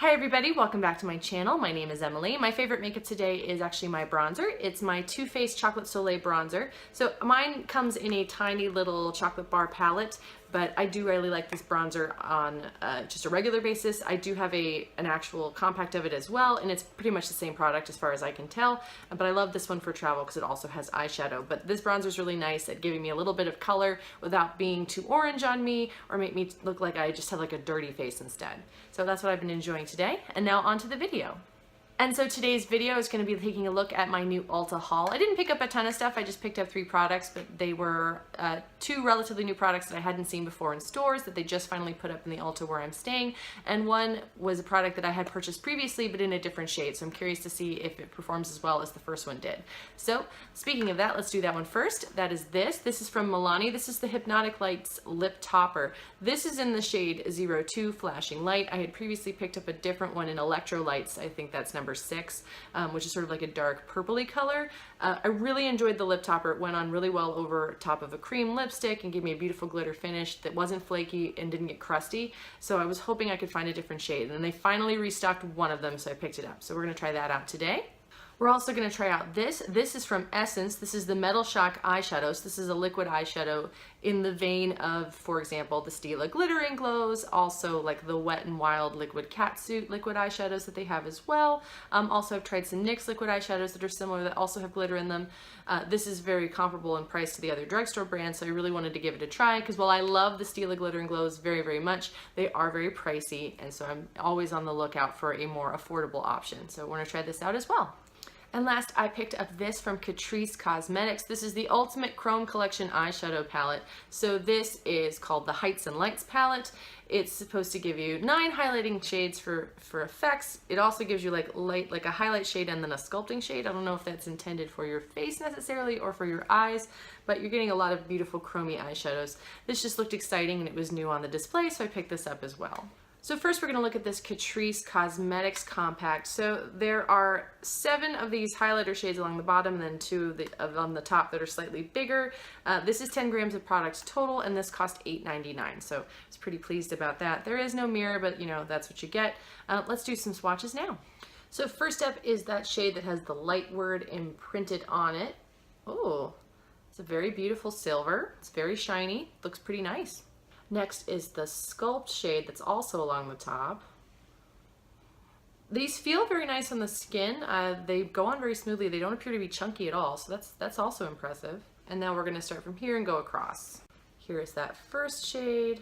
Hi everybody, welcome back to my channel. My name is Emily. My favorite makeup today is actually my bronzer. It's my Too Faced Chocolate Soleil bronzer. So mine comes in a tiny little chocolate bar palette, but I do really like this bronzer on just a regular basis. I do have an actual compact of it as well, and it's pretty much the same product as far as I can tell, but I love this one for travel because it also has eyeshadow. But this bronzer is really nice at giving me a little bit of color without being too orange on me or make me look like I just have like a dirty face instead. So that's what I've been enjoying today. And now on to the video. And so today's video is going to be taking a look at my new Ulta haul. I didn't pick up a ton of stuff, I just picked up 3 products, but they were 2 relatively new products that I hadn't seen before in stores that they just finally put up in the Ulta where I'm staying, and one was a product that I had purchased previously but in a different shade, so I'm curious to see if it performs as well as the first one did. So speaking of that, let's do that one first. That is this. This is from Milani. This is the Hypnotic Lights Lip Topper. This is in the shade 02 Flashing Light. I had previously picked up a different one in Electro Lights. I think that's number 6, which is sort of like a dark purpley color. I really enjoyed the lip topper. It went on really well over top of a cream lipstick and gave me a beautiful glitter finish that wasn't flaky and didn't get crusty. So I was hoping I could find a different shade, and they finally restocked one of them, so I picked it up. So we're going to try that out today. We're also going to try out this. This is from Essence. This is the Metal Shock eyeshadow. So this is a liquid eyeshadow in the vein of, for example, the Stila Glittering Glows, also like the Wet n Wild Liquid Catsuit liquid eyeshadows that they have as well. Also, I've tried some NYX liquid eyeshadows that are similar that also have glitter in them. This is very comparable in price to the other drugstore brands, so I really wanted to give it a try because while I love the Stila Glittering Glows very, very much, they are very pricey, and so I'm always on the lookout for a more affordable option. So we're going to try this out as well. And last, I picked up this from Catrice Cosmetics. This is the Ultimate Chrome Collection eyeshadow palette. So this is called the Heights and Lights palette. It's supposed to give you 9 highlighting shades for effects. It also gives you like a highlight shade and then a sculpting shade. I don't know if that's intended for your face necessarily or for your eyes, but you're getting a lot of beautiful chromy eyeshadows. This just looked exciting and it was new on the display, so I picked this up as well. So first we're going to look at this Catrice Cosmetics Compact. So there are 7 of these highlighter shades along the bottom and then 2 on the top that are slightly bigger. This is 10 grams of products total, and this cost $8.99. So I was pretty pleased about that. There is no mirror, but you know, that's what you get. Let's do some swatches now. So first up is that shade that has the light word imprinted on it. Oh, it's a very beautiful silver. It's very shiny, looks pretty nice. Next is the Sculpt shade that's also along the top. These feel very nice on the skin. They go on very smoothly. They don't appear to be chunky at all, so that's also impressive. And now we're going to start from here and go across. Here is that first shade.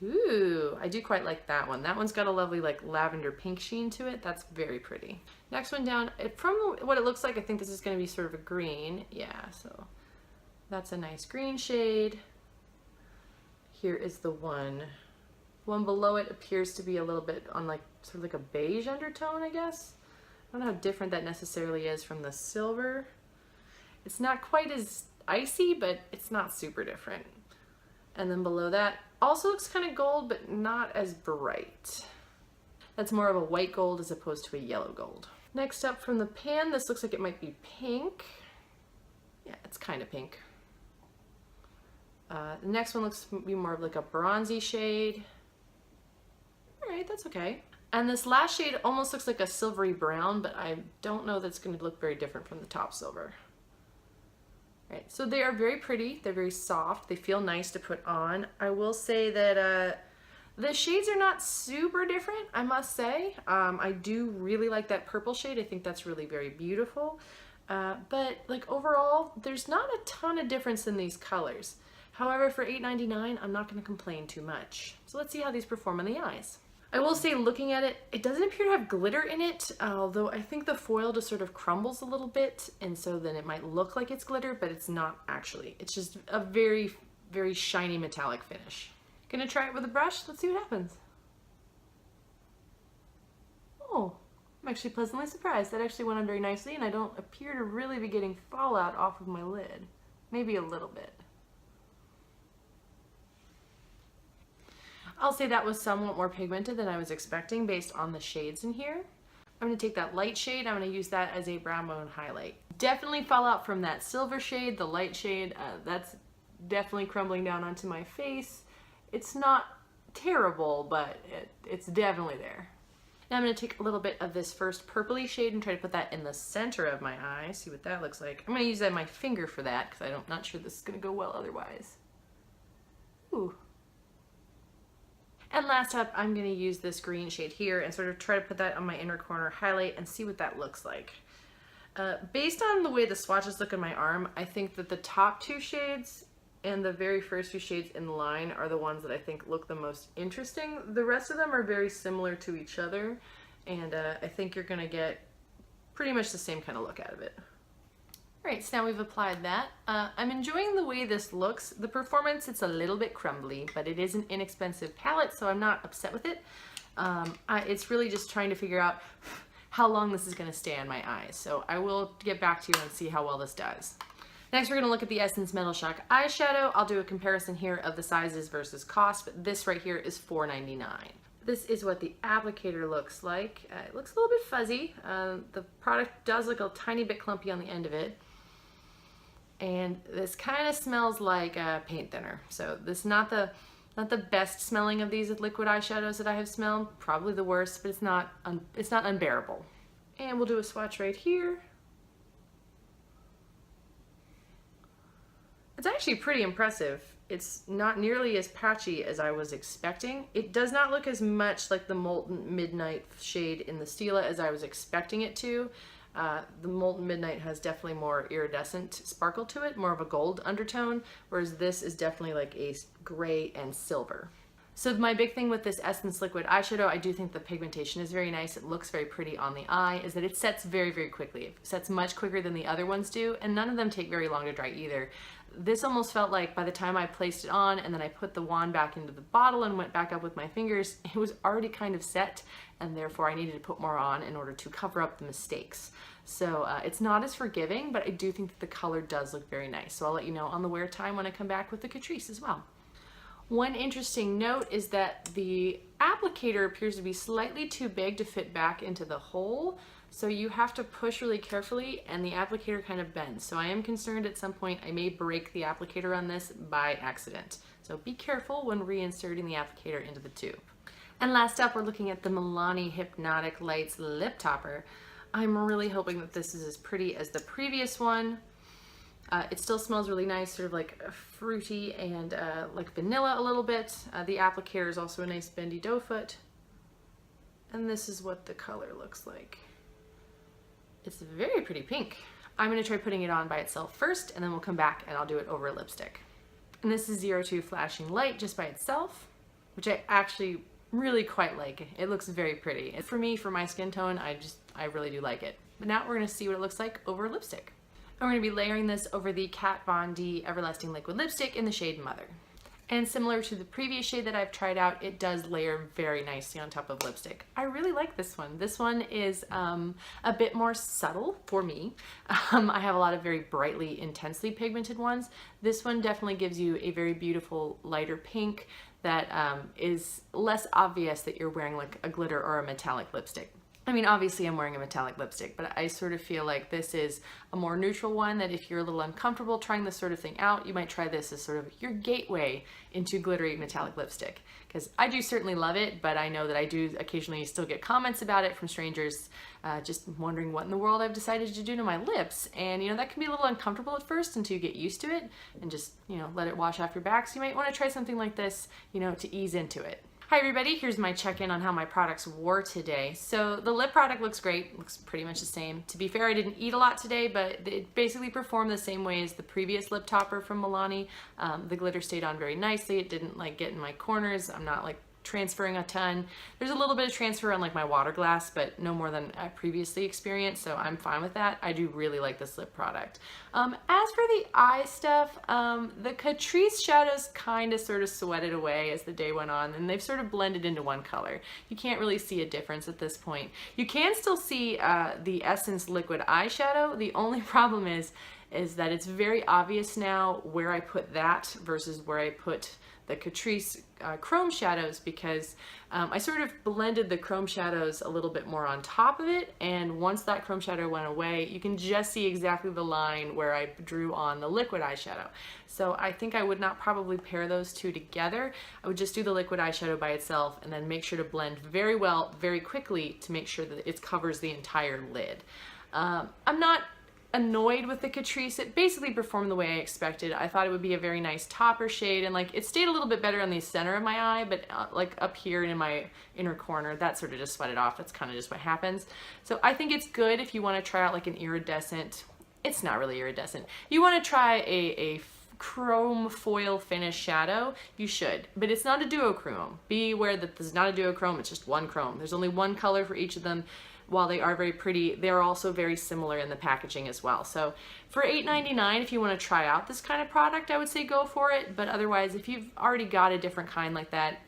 Ooh, I do quite like that one. That one's got a lovely like lavender pink sheen to it. That's very pretty. Next one down, from what it looks like, I think this is going to be sort of a green. Yeah, so that's a nice green shade. Here is the one below it appears to be a little bit on like sort of like a beige undertone, I guess. I don't know how different that necessarily is from the silver. It's not quite as icy, but it's not super different. And then below that also looks kind of gold, but not as bright. That's more of a white gold as opposed to a yellow gold. Next up from the pan, this looks like it might be pink. Yeah, it's kind of pink. The next one looks to be more of like a bronzy shade. Alright, that's okay. And this last shade almost looks like a silvery brown, but I don't know that's going to look very different from the top silver. Alright, so they are very pretty. They're very soft. They feel nice to put on. I will say that the shades are not super different, I must say. I do really like that purple shade. I think that's really very beautiful. But like overall, there's not a ton of difference in these colors. However, for $8.99, I'm not going to complain too much. So let's see how these perform on the eyes. I will say, looking at it, it doesn't appear to have glitter in it, although I think the foil just sort of crumbles a little bit, and so then it might look like it's glitter, but it's not actually. It's just a very, very shiny metallic finish. Gonna try it with a brush. Let's see what happens. Oh, I'm actually pleasantly surprised. That actually went on very nicely, and I don't appear to really be getting fallout off of my lid. Maybe a little bit. I'll say that was somewhat more pigmented than I was expecting based on the shades in here. I'm going to take that light shade, I'm going to use that as a brown bone highlight. Definitely fallout from that silver shade, the light shade, that's definitely crumbling down onto my face. It's not terrible, but it's definitely there. Now I'm going to take a little bit of this first purpley shade and try to put that in the center of my eye, see what that looks like. I'm going to use my finger for that because I'm not sure this is going to go well otherwise. Ooh. And last up, I'm going to use this green shade here and sort of try to put that on my inner corner highlight and see what that looks like. Based on the way the swatches look in my arm, I think that the top two shades and the very first two shades in the line are the ones that I think look the most interesting. The rest of them are very similar to each other, and I think you're gonna get pretty much the same kind of look out of it. All right, so now we've applied that. I'm enjoying the way this looks. The performance, it's a little bit crumbly, but it is an inexpensive palette, so I'm not upset with it. It's really just trying to figure out how long this is gonna stay on my eyes. So I will get back to you and see how well this does. Next, we're going to look at the Essence Metal Shock eyeshadow. I'll do a comparison here of the sizes versus cost, but this right here is $4.99. This is what the applicator looks like. It looks a little bit fuzzy. The product does look a tiny bit clumpy on the end of it. And this kind of smells like a paint thinner. So this is not the best smelling of these liquid eyeshadows that I have smelled. Probably the worst, but it's not unbearable. And we'll do a swatch right here. It's actually pretty impressive. It's not nearly as patchy as I was expecting. It does not look as much like the Molten Midnight shade in the Stila as I was expecting it to. The Molten Midnight has definitely more iridescent sparkle to it, more of a gold undertone, whereas this is definitely like a gray and silver. So my big thing with this Essence Liquid eyeshadow, I do think the pigmentation is very nice. It looks very pretty on the eye, is that it sets very, very quickly. It sets much quicker than the other ones do, and none of them take very long to dry either. This almost felt like by the time I placed it on and then I put the wand back into the bottle and went back up with my fingers, it was already kind of set, and therefore I needed to put more on in order to cover up the mistakes. So it's not as forgiving, but I do think that the color does look very nice. So I'll let you know on the wear time when I come back with the Catrice as well. One interesting note is that the applicator appears to be slightly too big to fit back into the hole. So you have to push really carefully and the applicator kind of bends. So I am concerned at some point I may break the applicator on this by accident. So be careful when reinserting the applicator into the tube. And last up, we're looking at the Milani Hypnotic Lights Lip Topper. I'm really hoping that this is as pretty as the previous one. It still smells really nice, sort of like fruity and like vanilla a little bit. The applicator is also a nice bendy doe foot. And this is what the color looks like. It's a very pretty pink. I'm going to try putting it on by itself first, and then we'll come back and I'll do it over a lipstick. And this is 02 Flashing Light just by itself, which I actually really quite like. It looks very pretty. And for me, for my skin tone, I really do like it. But now we're going to see what it looks like over lipstick. And we're going to be layering this over the Kat Von D Everlasting Liquid Lipstick in the shade Mother. And similar to the previous shade that I've tried out, it does layer very nicely on top of lipstick. I really like this one. This one is a bit more subtle for me. I have a lot of very brightly, intensely pigmented ones. This one definitely gives you a very beautiful lighter pink that is less obvious that you're wearing like a glitter or a metallic lipstick. I mean, obviously I'm wearing a metallic lipstick, but I sort of feel like this is a more neutral one that if you're a little uncomfortable trying this sort of thing out, you might try this as sort of your gateway into glittery metallic lipstick. Because I do certainly love it, but I know that I do occasionally still get comments about it from strangers just wondering what in the world I've decided to do to my lips. And, you know, that can be a little uncomfortable at first until you get used to it and just, you know, let it wash off your back. So you might want to try something like this, you know, to ease into it. Hi everybody, here's my check-in on how my products wore today. So the lip product looks great, looks pretty much the same. To be fair, I didn't eat a lot today, but it basically performed the same way as the previous lip topper from Milani. The glitter stayed on very nicely. It didn't like get in my corners. I'm not like transferring a ton. There's a little bit of transfer on like my water glass, but no more than I previously experienced, so I'm fine with that. I do really like this lip product. As for the eye stuff, the Catrice shadows kind of sort of sweated away as the day went on, and they've sort of blended into one color. You can't really see a difference at this point. You can still see the Essence liquid eyeshadow. The only problem is is that it's very obvious now where I put that versus where I put the Catrice chrome shadows, because I sort of blended the chrome shadows a little bit more on top of it, and once that chrome shadow went away, you can just see exactly the line where I drew on the liquid eyeshadow. So I think I would not probably pair those two together. I would just do the liquid eyeshadow by itself and then make sure to blend very well, very quickly, to make sure that it covers the entire lid. I'm not annoyed with the Catrice. It basically performed the way I expected. I thought it would be a very nice topper shade, and like it stayed a little bit better on the center of my eye, but like up here and in my inner corner, that sort of just sweated off. That's kind of just what happens. So I think it's good if you want to try out like an iridescent, it's not really iridescent, you want to try a chrome foil finish shadow, you should, but it's not a duochrome. Be aware that this is not a duochrome, it's just one chrome. There's only one color for each of them. While they are very pretty, they're also very similar in the packaging as well. So for $8.99, if you want to try out this kind of product, I would say go for it. But otherwise, if you've already got a different kind like that,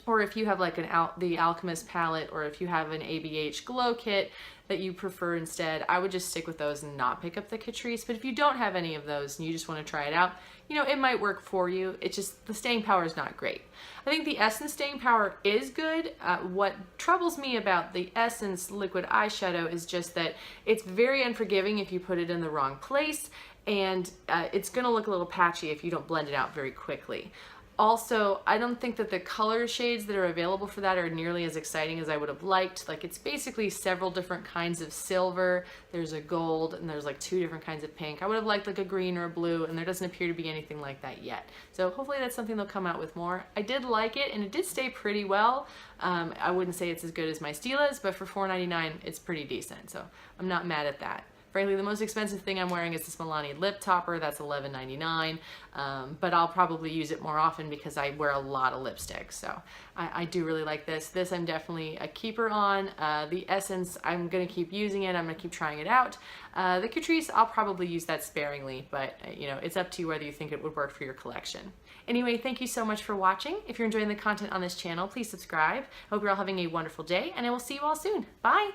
or if you have like the Alchemist palette, or if you have an ABH glow kit that you prefer instead, I would just stick with those and not pick up the Catrice. But if you don't have any of those and you just want to try it out, you know, it might work for you. It's just the staying power is not great. I think the Essence staying power is good. What troubles me about the Essence liquid eyeshadow is just that it's very unforgiving if you put it in the wrong place, and it's gonna look a little patchy if you don't blend it out very quickly. Also, I don't think that the color shades that are available for that are nearly as exciting as I would have liked. Like, it's basically several different kinds of silver, there's a gold, and there's like 2 different kinds of pink. I would have liked like a green or a blue, and there doesn't appear to be anything like that yet. So hopefully that's something they'll come out with more. I did like it, and it did stay pretty well. I wouldn't say it's as good as my Stila's, but for $4.99, it's pretty decent, so I'm not mad at that. Frankly, the most expensive thing I'm wearing is this Milani lip topper. That's $11.99, but I'll probably use it more often because I wear a lot of lipstick. So I do really like this. This I'm definitely a keeper on. The Essence, I'm gonna keep using it. I'm gonna keep trying it out. The Catrice, I'll probably use that sparingly, but you know, it's up to you whether you think it would work for your collection. Anyway, thank you so much for watching. If you're enjoying the content on this channel, please subscribe. I hope you're all having a wonderful day, and I will see you all soon. Bye.